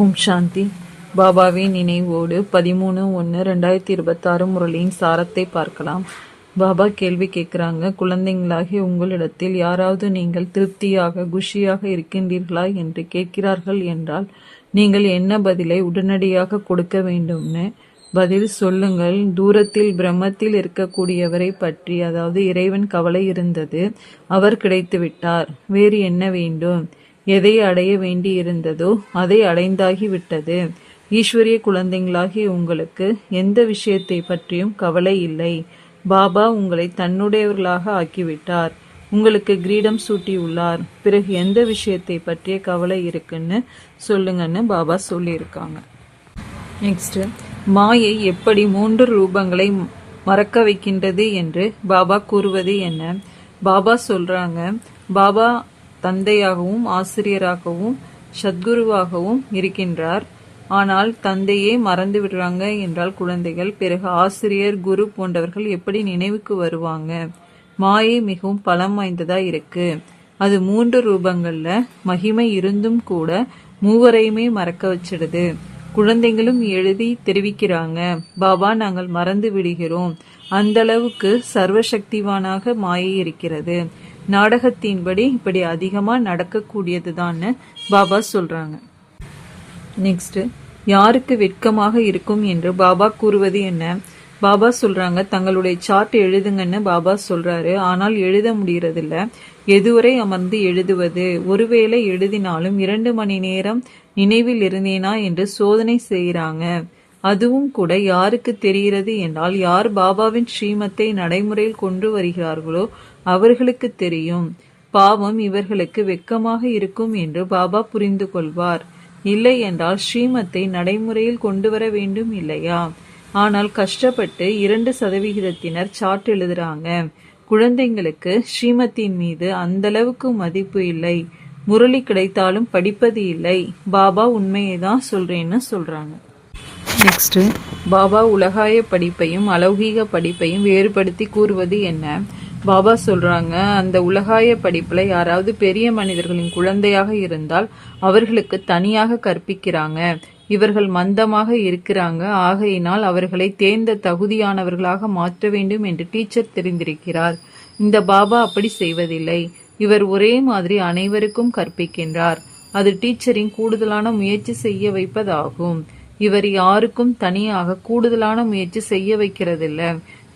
ஓம் சாந்தி. பாபாவின் நினைவோடு 13/1/2026 முரளியின் சாரத்தை பார்க்கலாம். பாபா கேள்வி கேட்குறாங்க. குழந்தைங்களாகிய உங்களிடத்தில் யாராவது நீங்கள் திருப்தியாக குஷியாக இருக்கின்றீர்களா என்று கேட்கிறார்கள் என்றால் நீங்கள் என்ன பதிலை உடனடியாக கொடுக்க வேண்டும்னு பதில் சொல்லுங்கள். தூரத்தில் பிரம்மத்தில் இருக்கக்கூடியவரை பற்றி, அதாவது இறைவன் கவலை இருந்தது, அவர் கிடைத்து விட்டார், வேறு என்ன வேண்டும்? எதை அடைய வேண்டி இருந்ததோ அதை அடைந்தாகி விட்டது. ஈஸ்வரிய குழந்தைங்களாகி உங்களுக்கு எந்த விஷயத்தை பற்றியும் கவலை இல்லை. பாபா உங்களை தன்னுடையவர்களாக ஆக்கிவிட்டார், உங்களுக்கு கிரீடம் சூட்டியுள்ளார். பிறகு எந்த விஷயத்தை பற்றிய கவலை இருக்குன்னு சொல்லுங்கன்னு பாபா சொல்லியிருக்காங்க. நெக்ஸ்ட், மாயை எப்படி 3 ரூபங்களை மறக்க வைக்கின்றது என்று பாபா கூறுவது என்ன? பாபா சொல்றாங்க, பாபா தந்தையாகவும் ஆசிரியராகவும் சத்குருவாகவும் இருக்கின்றார். ஆனால் தந்தையே மறந்து விடுறாங்க என்றால் குழந்தைகள் பிறகு ஆசிரியர் குரு போன்றவர்கள் எப்படி நினைவுக்கு வருவாங்க? மாயை மிகவும் பலம் வாய்ந்ததா இருக்கு. அது 3 ரூபங்கள்ல மகிமை இருந்தும் கூட மூவரையுமே மறக்க வச்சிடுது. குழந்தைகளும் எழுதி தெரிவிக்கிறாங்க, பாபா நாங்கள் மறந்து விடுகிறோம். அந்த அளவுக்கு சர்வசக்திவானாக மாயை இருக்கிறது. நாடகத்தின்படி இப்படி அதிகமா நடக்கக்கூடியதுதான்னு பாபா சொல்றாங்க. நெக்ஸ்ட், யாருக்கு வெட்கமாக இருக்கும் என்று பாபா கூறுவது என்ன? பாபா சொல்றாங்க, தங்களுடைய சார்ட் எழுதுங்கன்னு பாபா சொல்றாரு. ஆனால் எழுத முடியறதில்ல. எதுவரை அமர்ந்து எழுதுவது? ஒருவேளை எழுதினாலும் 2 மணி நேரம் நினைவில் இருந்தேனா என்று சோதனை செய்யறாங்க. அதுவும் கூட யாருக்கு தெரிகிறது என்றால், யார் பாபாவின் ஸ்ரீமத்தை நடைமுறையில் கொண்டு வருகிறார்களோ அவர்களுக்கு தெரியும். பாவம், இவர்களுக்கு வெட்கமாக இருக்கும் என்று பாபா புரிந்து கொள்வார். இல்லை என்றால் ஸ்ரீமத்தை நடைமுறையில் கொண்டு வர வேண்டும் இல்லையா? ஆனால் கஷ்டப்பட்டு 2% சார்ட் எழுதுறாங்க. குழந்தைங்களுக்கு ஸ்ரீமத்தின் மீது அந்த அளவுக்கு மதிப்பு இல்லை. முரளி கிடைத்தாலும் படிப்பது இல்லை. பாபா உண்மையை தான் சொல்றேன்னு சொல்றாங்க. நெக்ஸ்ட், பாபா உலகாய படிப்பையும் அலௌகீக படிப்பையும் வேறுபடுத்தி கூறுவது என்ன? பாபா சொல்றாங்க, அந்த உலகாய படிப்புல யாராவது பெரிய மனிதர்களின் குழந்தையாக இருந்தால் அவர்களுக்கு தனியாக கற்பிக்கிறாங்க. இவர்கள் மந்தமாக இருக்கிறாங்க, ஆகையினால் அவர்களை தேர்ந்த தகுதியானவர்களாக மாற்ற வேண்டும் என்று டீச்சர் தெரிந்திருக்கிறார். இந்த பாபா அப்படி செய்வதில்லை. இவர் ஒரே மாதிரி அனைவருக்கும் கற்பிக்கின்றார். அது டீச்சரின் கூடுதலான முயற்சி செய்ய வைப்பதாகும். இவர் யாருக்கும் தனியாக கூடுதலான முயற்சி செய்ய வைக்கிறதில்ல.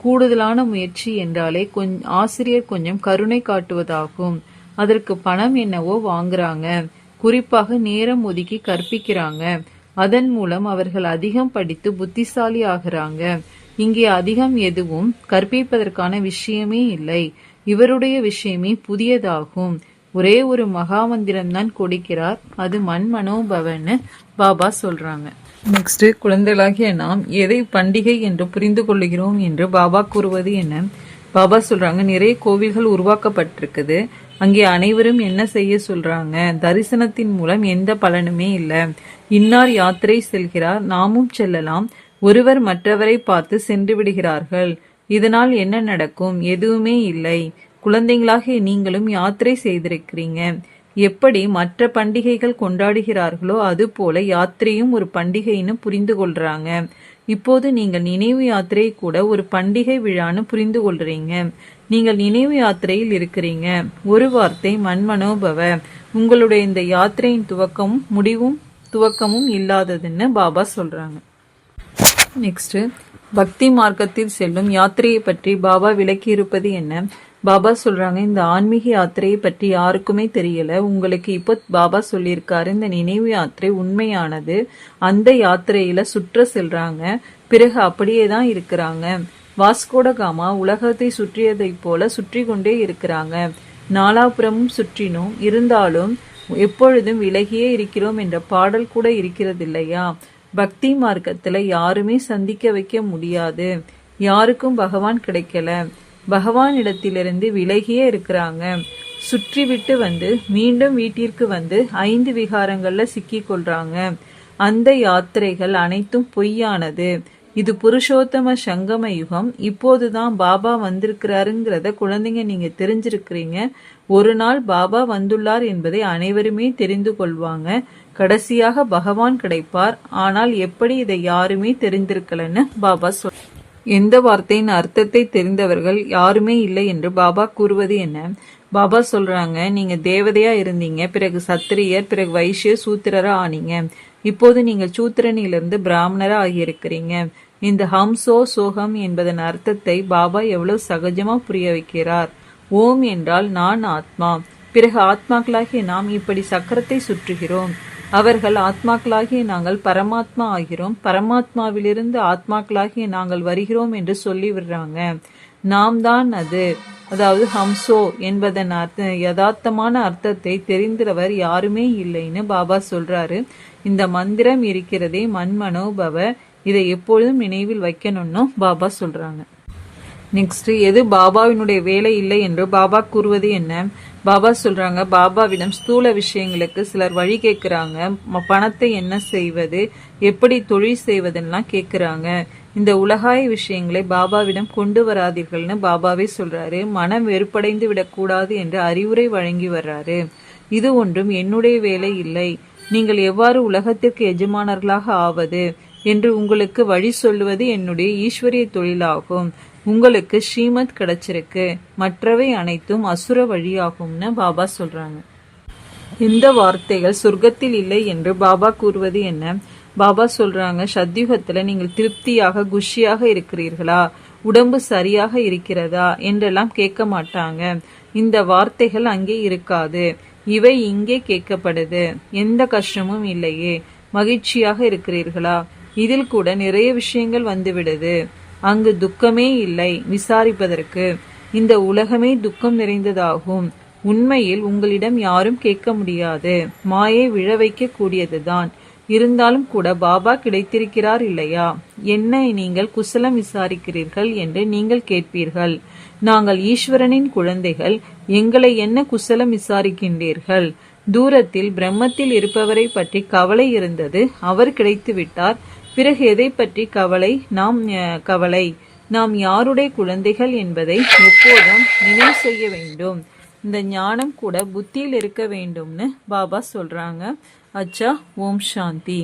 கூடுதலான முயற்சி என்றாலே ஆசிரியர் கொஞ்சம் கருணை காட்டுவதாகும். அதற்கு பணம் என்னவோ வாங்குறாங்க. குறிப்பாக நேரம் ஒதுக்கி கற்பிக்கிறாங்க. அதன் மூலம் அவர்கள் அதிகம் படித்து புத்திசாலி ஆகிறாங்க. இங்கே அதிகம் எதுவும் கற்பிப்பதற்கான விஷயமே இல்லை. இவருடைய விஷயமே புதியதாகும். ஒரே ஒரு மகாமந்திரம்தான் கொடுக்கிறார், அது மன்மனோபவன்னு பாபா சொல்றாங்க. நெக்ஸ்ட், குழந்தைகளாகிய நாம் எதை பண்டிகை என்று புரிந்து கொள்ளுகிறோம் என்று பாபா கூறுவது என்ன? பாபா சொல்றாங்க, நிறைய கோவில்கள் உருவாக்கப்பட்டிருக்குது. அங்கே அனைவரும் என்ன செய்ய சொல்றாங்க? தரிசனத்தின் மூலம் எந்த பலனுமே இல்லை. இன்னார் யாத்திரை செல்கிறார், நாமும் செல்லலாம். ஒருவர் மற்றவரை பார்த்து சென்று விடுகிறார்கள். இதனால் என்ன நடக்கும்? எதுவுமே இல்லை. குழந்தைகளாகிய நீங்களும் யாத்திரை செய்திருக்கிறீங்க. எப்படி மற்ற பண்டிகைகள் கொண்டாடுகிறார்களோ அது போல யாத்திரையும் ஒரு பண்டிகைன்னு புரிந்து கொள்றாங்க. இப்போது நீங்கள் நினைவு யாத்திரை கூட ஒரு பண்டிகை விழான்னு புரிந்து கொள்றீங்க. நீங்கள் நினைவு யாத்திரையில் இருக்கிறீங்க. ஒரு வார்த்தை மன்மனோபவ. உங்களுடைய இந்த யாத்திரையின் துவக்கமும் இல்லாததுன்னு பாபா சொல்றாங்க. நெக்ஸ்ட், பக்தி மார்க்கத்தில் செல்லும் யாத்திரையை பற்றி பாபா விளக்கி இருப்பது என்ன? பாபா சொல்றாங்க, இந்த ஆன்மீக யாத்திரையை பற்றி யாருக்குமே தெரியல. உங்களுக்கு இப்போ பாபா சொல்லியிருக்காரு, இந்த நினைவு யாத்திரை உண்மையானது. அந்த யாத்திரையில சுற்ற செல்றாங்க, பிறகு அப்படியே தான் இருக்கிறாங்க. வாஸ்கோட காமா உலகத்தை சுற்றியதை போல சுற்றி கொண்டே இருக்கிறாங்க. நாலாபுரமும் சுற்றினோம், இருந்தாலும் எப்பொழுதும் விலகியே இருக்கிறோம் என்ற பாடல் கூட இருக்கிறது இல்லையா? பக்தி மார்க்கத்துல யாருமே சந்திக்க வைக்க முடியாது. யாருக்கும் பகவான் கிடைக்கல. பகவான் இடத்திலிருந்து விலகியே இருக்கிறாங்க. சுற்றி விட்டு வந்து மீண்டும் வீட்டிற்கு வந்து 5 விகாரங்கள்ல சிக்கி கொள்றாங்க. அந்த யாத்திரைகள் அனைத்தும் பொய்யானது. இது புருஷோத்தம சங்கம யுகம். இப்போதுதான் பாபா வந்திருக்கிறாருங்கிறத குழந்தைங்க நீங்க தெரிஞ்சிருக்கிறீங்க. ஒரு நாள் பாபா வந்துள்ளார் என்பதை அனைவருமே தெரிந்து கொள்வாங்க. கடைசியாக பகவான் கிடைப்பார். ஆனால் எப்படி இதை யாருமே தெரிந்திருக்கலன்னு பாபா எந்த வார்த்தையின் அர்த்தத்தை தெரிந்தவர்கள் யாருமே இல்லை என்று பாபா கூறுவது என்ன? பாபா சொல்றாங்க, நீங்க தேவதையா இருந்தீங்க, பிறகு சத்திரியர், பிறகு வைஷ்ய சூத்திரரா ஆனீங்க. இப்போது நீங்கள் சூத்திரனிலிருந்து பிராமணரா ஆகியிருக்கிறீங்க. இந்த ஹம்சோ சோகம் என்பதன் அர்த்தத்தை பாபா எவ்வளவு சகஜமா புரிய வைக்கிறார். ஓம் என்றால் நான் ஆத்மா. பிறகு ஆத்மாக்களாகிய நாம் இப்படி சக்கரத்தை சுற்றுகிறோம். அவர்கள் ஆத்மாக்களாகிய நாங்கள் பரமாத்மா ஆகிறோம், பரமாத்மாவிலிருந்து ஆத்மாக்களாகிய நாங்கள் வருகிறோம் என்று சொல்லி விடுறாங்க. நாம் தான் அது. அதாவது ஹம்சோ என்பதன் யதார்த்தமான அர்த்தத்தை தெரிந்தவர் யாருமே இல்லைன்னு பாபா சொல்றாரு. இந்த மந்திரம் இருக்கிறதே மன்மனோபவ, இதை எப்பொழுதும் நினைவில் வைக்கணும்னு பாபா சொல்றாங்க. நெக்ஸ்ட், எது பாபாவினுடைய வேலை இல்லை என்று பாபா கூறுவது என்ன? பாபா சொல்றாங்க, பாபாவிடம் ஸ்தூல விஷயங்களுக்கு சிலர் வழி கேட்கிறாங்க. பணத்தை என்ன செய்வது, எப்படி தொழில் செய்வதெல்லாம் கேட்கிறாங்க. இந்த உலகாய விஷயங்களை பாபாவிடம் கொண்டு வராதீர்கள்னு பாபாவே சொல்றாரு. மனம் வெறுப்படைந்து விடக்கூடாது என்று அறிவுரை வழங்கி வர்றாரு. இது ஒன்றும் என்னுடைய வேலை இல்லை. நீங்கள் எவ்வாறு உலகத்திற்கு எஜமானர்களாக ஆவது என்று உங்களுக்கு வழி சொல்லுவது என்னுடைய ஈஸ்வரிய தொழிலாகும். உங்களுக்கு ஸ்ரீமத் கிடைச்சிருக்கு, மற்றவை அனைத்தும் அசுர வழியாகும்னு பாபா சொல்றாங்க. இந்த வார்த்தைகள் சொர்க்கத்தில் இல்லை என்று பாபா கூறுவது என்ன? பாபா சொல்றாங்க, சத்யுகத்துல நீங்கள் திருப்தியாக குஷியாக இருக்கிறீர்களா, உடம்பு சரியாக இருக்கிறதா என்றெல்லாம் கேட்க மாட்டாங்க. இந்த வார்த்தைகள் அங்கே இருக்காது, இவை இங்கே கேட்கப்படுது. எந்த கஷ்டமும் இல்லையே, மகிழ்ச்சியாக இருக்கிறீர்களா, இதில் கூட நிறைய விஷயங்கள் வந்துவிடுது. அங்கு துக்கமே இல்லை விசாரிப்பதற்கு. இந்த உலகமே துக்கம் நிறைந்ததாகும். உண்மையில் உங்களிடம் யாரும் கேட்க முடியாது, மாயை விழ வைக்க கூடியதுதான். இருந்தாலும் கூட பாபா கிடைத்திருக்கிறார் இல்லையா, என்ன நீங்கள் குசலம் விசாரிக்கிறீர்கள் என்று நீங்கள் கேட்பீர்கள். நாங்கள் ஈஸ்வரனின் குழந்தைகள், எங்களை என்ன குசலம் விசாரிக்கின்றீர்கள்? தூரத்தில் பிரம்மத்தில் இருப்பவரை பற்றி கவலை இருந்தது, அவர் கிடைத்து விட்டார். பிறகு எதை பற்றி கவலை? நாம் யாருடைய குழந்தைகள் என்பதை எப்போதும் நினைவு செய்ய வேண்டும். இந்த ஞானம் கூட புத்தியில் இருக்க வேண்டும்னு பாபா சொல்றாங்க. அச்சா, ஓம் சாந்தி.